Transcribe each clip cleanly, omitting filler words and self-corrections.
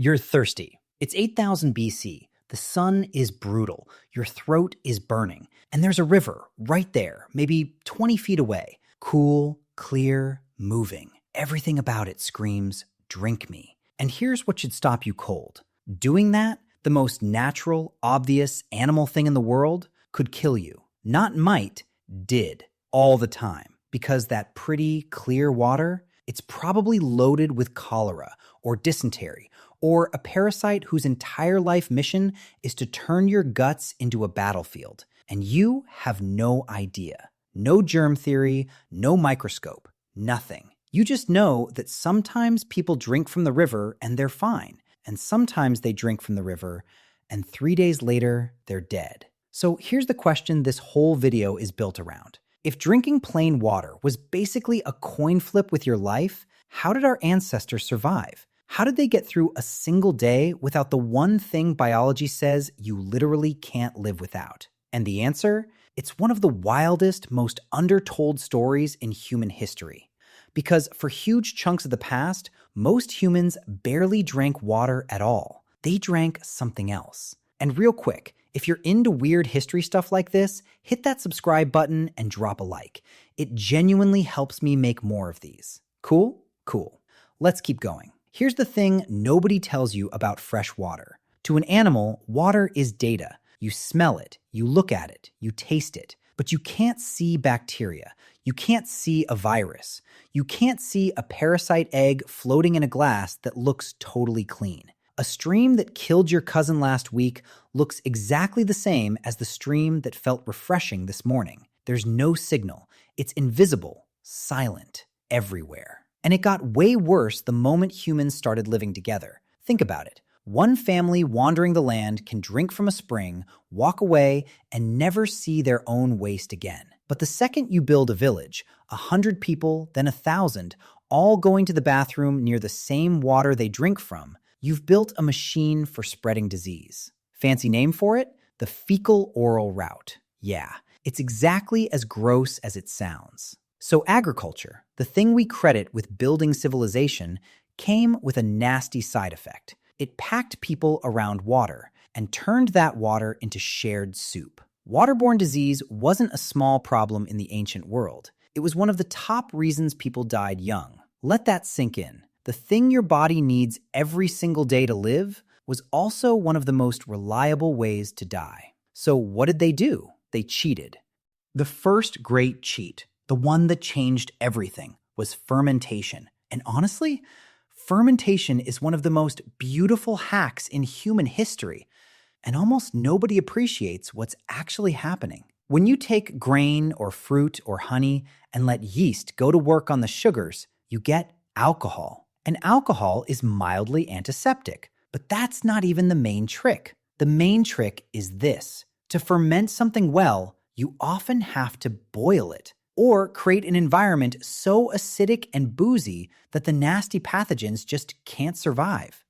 You're thirsty. It's 8000 BC. The sun is brutal. Your throat is burning. And there's a river right there, maybe 20 feet away. Cool, clear, moving. Everything about it screams, drink me. And here's what should stop you cold. Doing that, the most natural, obvious animal thing in the world, could kill you. Not might, did. All the time. Because that pretty, clear water, it's probably loaded with cholera or dysentery or a parasite whose entire life mission is to turn your guts into a battlefield. And you have no idea. No germ theory, no microscope, nothing. You just know that sometimes people drink from the river and they're fine. And sometimes they drink from the river and 3 days later, they're dead. So here's the question this whole video is built around. If drinking plain water was basically a coin flip with your life, how did our ancestors survive? How did they get through a single day without the one thing biology says you literally can't live without? And the answer? It's one of the wildest, most undertold stories in human history. Because for huge chunks of the past, most humans barely drank water at all. They drank something else. And real quick, if you're into weird history stuff like this, hit that subscribe button and drop a like. It genuinely helps me make more of these. Cool? Cool. Let's keep going. Here's the thing nobody tells you about fresh water. To an animal, water is data. You smell it, you look at it, you taste it, but you can't see bacteria. You can't see a virus. You can't see a parasite egg floating in a glass that looks totally clean. A stream that killed your cousin last week looks exactly the same as the stream that felt refreshing this morning. There's no signal. It's invisible, silent, everywhere. And it got way worse the moment humans started living together. Think about it. One family wandering the land can drink from a spring, walk away, and never see their own waste again. But the second you build a village, 100 people, then 1,000, all going to the bathroom near the same water they drink from, you've built a machine for spreading disease. Fancy name for it? The fecal-oral route. Yeah, it's exactly as gross as it sounds. So agriculture, the thing we credit with building civilization, came with a nasty side effect. It packed people around water and turned that water into shared soup. Waterborne disease wasn't a small problem in the ancient world. It was one of the top reasons people died young. Let that sink in. The thing your body needs every single day to live was also one of the most reliable ways to die. So what did they do? They cheated. The first great cheat, the one that changed everything, was fermentation. And honestly, fermentation is one of the most beautiful hacks in human history. And almost nobody appreciates what's actually happening. When you take grain or fruit or honey and let yeast go to work on the sugars, you get alcohol. And alcohol is mildly antiseptic. But that's not even the main trick. The main trick is this. To ferment something well, you often have to boil it or create an environment so acidic and boozy that the nasty pathogens just can't survive.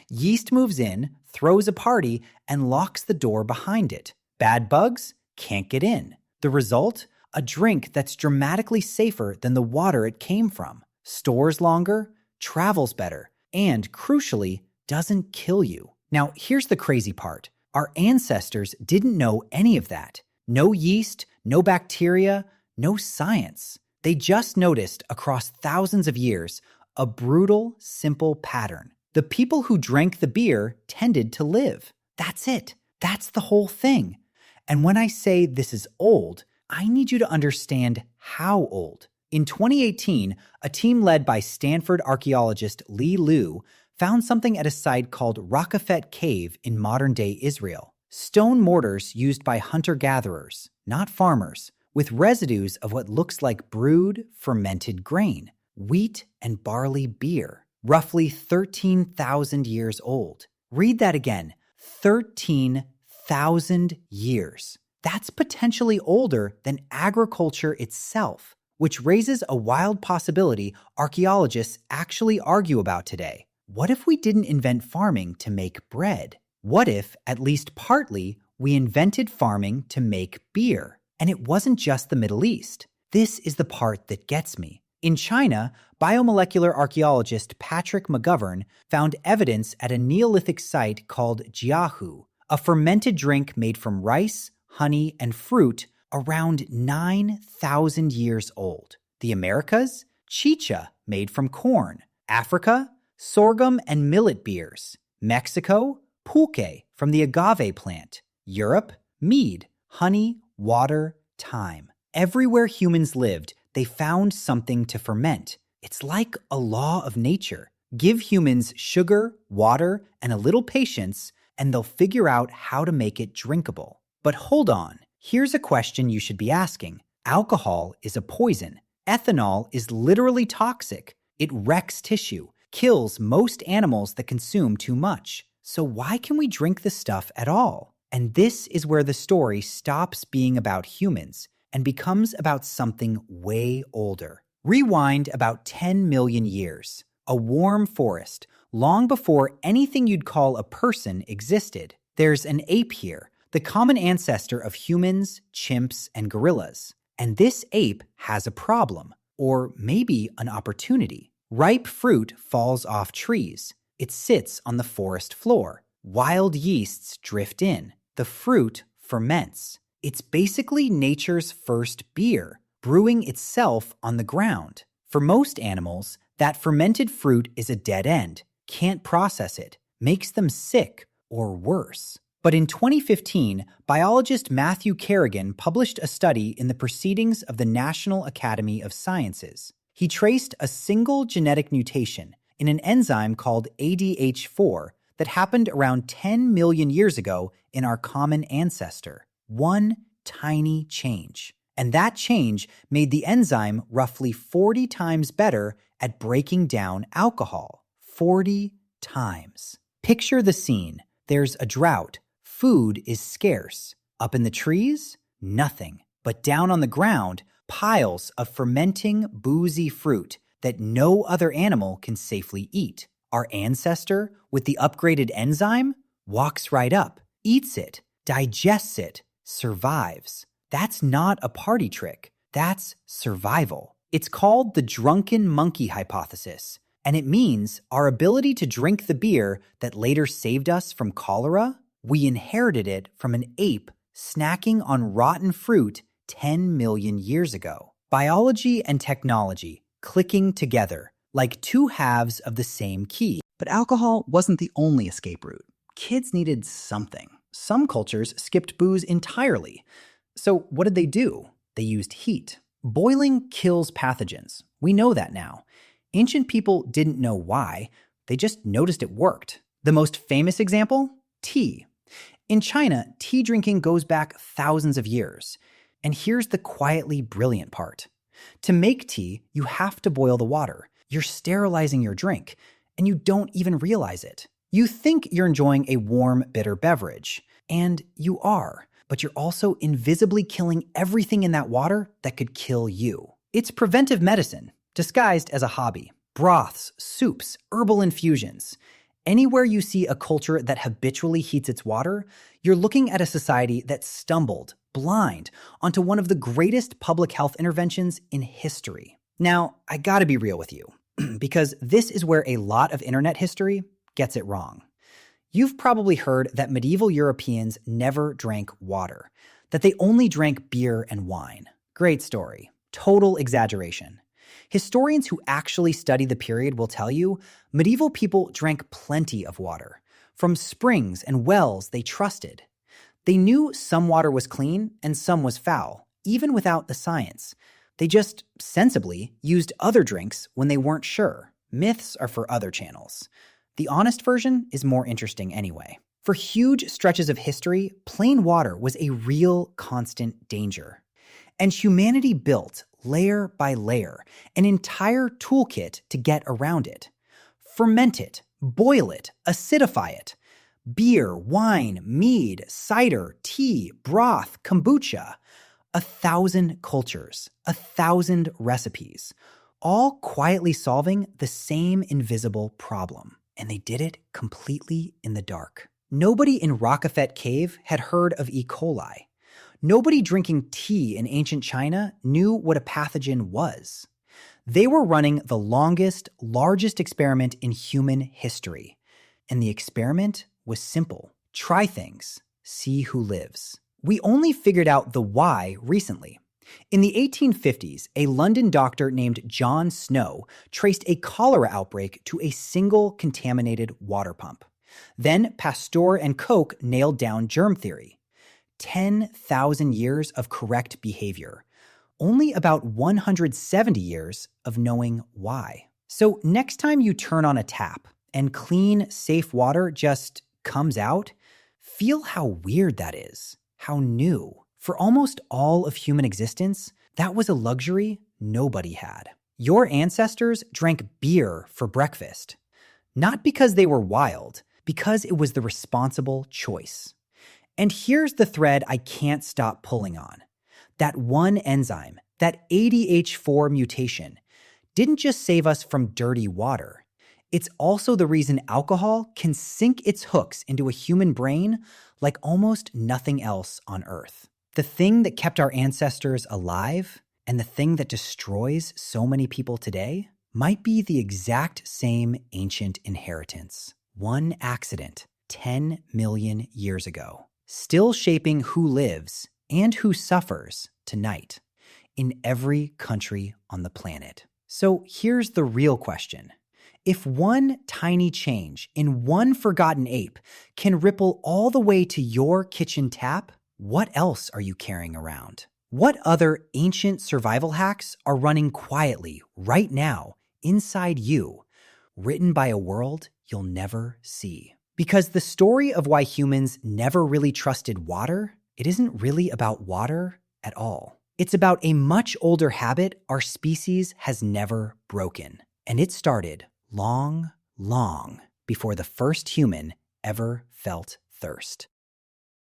Yeast moves in, throws a party, and locks the door behind it. Bad bugs can't get in. The result? A drink that's dramatically safer than the water it came from, stores longer, travels better, and, crucially, doesn't kill you. Now, here's the crazy part. Our ancestors didn't know any of that. No yeast, no bacteria, no science. They just noticed across thousands of years a brutal, simple pattern. The people who drank the beer tended to live. That's it. That's the whole thing. And when I say this is old, I need you to understand how old. In 2018, a team led by Stanford archaeologist Li Lu found something at a site called Raqefet Cave in modern-day Israel. Stone mortars used by hunter-gatherers, not farmers, with residues of what looks like brewed, fermented grain, wheat and barley beer, roughly 13,000 years old. Read that again, 13,000 years. That's potentially older than agriculture itself, which raises a wild possibility archaeologists actually argue about today. What if we didn't invent farming to make bread? What if, at least partly, we invented farming to make beer? And it wasn't just the Middle East. This is the part that gets me. In China, biomolecular archaeologist Patrick McGovern found evidence at a Neolithic site called jiahu, a fermented drink made from rice, honey, and fruit around 9,000 years old. The Americas? Chicha, made from corn. Africa? Sorghum and millet beers. Mexico? Pulque, from the agave plant. Europe? Mead, honey, water, thyme. Everywhere humans lived, they found something to ferment. It's like a law of nature. Give humans sugar, water, and a little patience, and they'll figure out how to make it drinkable. But hold on, here's a question you should be asking. Alcohol is a poison. Ethanol is literally toxic. It wrecks tissue, kills most animals that consume too much. So why can we drink this stuff at all? And this is where the story stops being about humans and becomes about something way older. Rewind about 10 million years. A warm forest, long before anything you'd call a person existed. There's an ape here, the common ancestor of humans, chimps, and gorillas. And this ape has a problem, or maybe an opportunity. Ripe fruit falls off trees. It sits on the forest floor. Wild yeasts drift in. The fruit ferments. It's basically nature's first beer, brewing itself on the ground. For most animals, that fermented fruit is a dead end, can't process it, makes them sick or worse. But in 2015, biologist Matthew Kerrigan published a study in the Proceedings of the National Academy of Sciences. He traced a single genetic mutation in an enzyme called ADH4 that happened around 10 million years ago in our common ancestor. One tiny change. And that change made the enzyme roughly 40 times better at breaking down alcohol. 40 times. Picture the scene. There's a drought. Food is scarce. Up in the trees? Nothing. But down on the ground, piles of fermenting, boozy fruit that no other animal can safely eat. Our ancestor, with the upgraded enzyme, walks right up, eats it, digests it, survives. That's not a party trick. That's survival. It's called the Drunken Monkey Hypothesis, and it means our ability to drink the beer that later saved us from cholera, we inherited it from an ape snacking on rotten fruit 10 million years ago. Biology and technology clicking together like two halves of the same key. But alcohol wasn't the only escape route. Kids needed something. Some cultures skipped booze entirely. So what did they do? They used heat. Boiling kills pathogens. We know that now. Ancient people didn't know why. They just noticed it worked. The most famous example? Tea. In China, tea drinking goes back thousands of years. And here's the quietly brilliant part. To make tea, you have to boil the water. You're sterilizing your drink, and you don't even realize it. You think you're enjoying a warm, bitter beverage, and you are, but you're also invisibly killing everything in that water that could kill you. It's preventive medicine, disguised as a hobby. Broths, soups, herbal infusions. Anywhere you see a culture that habitually heats its water, you're looking at a society that stumbled, blind, onto one of the greatest public health interventions in history. Now, I gotta be real with you, because this is where a lot of internet history gets it wrong. You've probably heard that medieval Europeans never drank water, that they only drank beer and wine. Great story. Total exaggeration. Historians who actually study the period will tell you medieval people drank plenty of water, from springs and wells they trusted. They knew some water was clean and some was foul, even without the science. They just sensibly used other drinks when they weren't sure. Myths are for other channels. The honest version is more interesting anyway. For huge stretches of history, plain water was a real constant danger. And humanity built, layer by layer, an entire toolkit to get around it. Ferment it, boil it, acidify it. Beer, wine, mead, cider, tea, broth, kombucha. 1,000 cultures, 1,000 recipes, all quietly solving the same invisible problem. And they did it completely in the dark. Nobody in Raqefet Cave had heard of E. coli. Nobody drinking tea in ancient China knew what a pathogen was. They were running the longest, largest experiment in human history. And the experiment was simple. Try things, see who lives. We only figured out the why recently. In the 1850s, a London doctor named John Snow traced a cholera outbreak to a single contaminated water pump. Then Pasteur and Koch nailed down germ theory. 10,000 years of correct behavior. Only about 170 years of knowing why. So next time you turn on a tap and clean, safe water just comes out, feel how weird that is, how new. For almost all of human existence, that was a luxury nobody had. Your ancestors drank beer for breakfast. Not because they were wild, because it was the responsible choice. And here's the thread I can't stop pulling on. That one enzyme, that ADH4 mutation, didn't just save us from dirty water. It's also the reason alcohol can sink its hooks into a human brain like almost nothing else on Earth. The thing that kept our ancestors alive and the thing that destroys so many people today might be the exact same ancient inheritance. One accident 10 million years ago, still shaping who lives and who suffers tonight in every country on the planet. So here's the real question. If one tiny change in one forgotten ape can ripple all the way to your kitchen tap, what else are you carrying around? What other ancient survival hacks are running quietly right now inside you, written by a world you'll never see? Because the story of why humans never really trusted water, it isn't really about water at all. It's about a much older habit our species has never broken. And it started long, long before the first human ever felt thirst.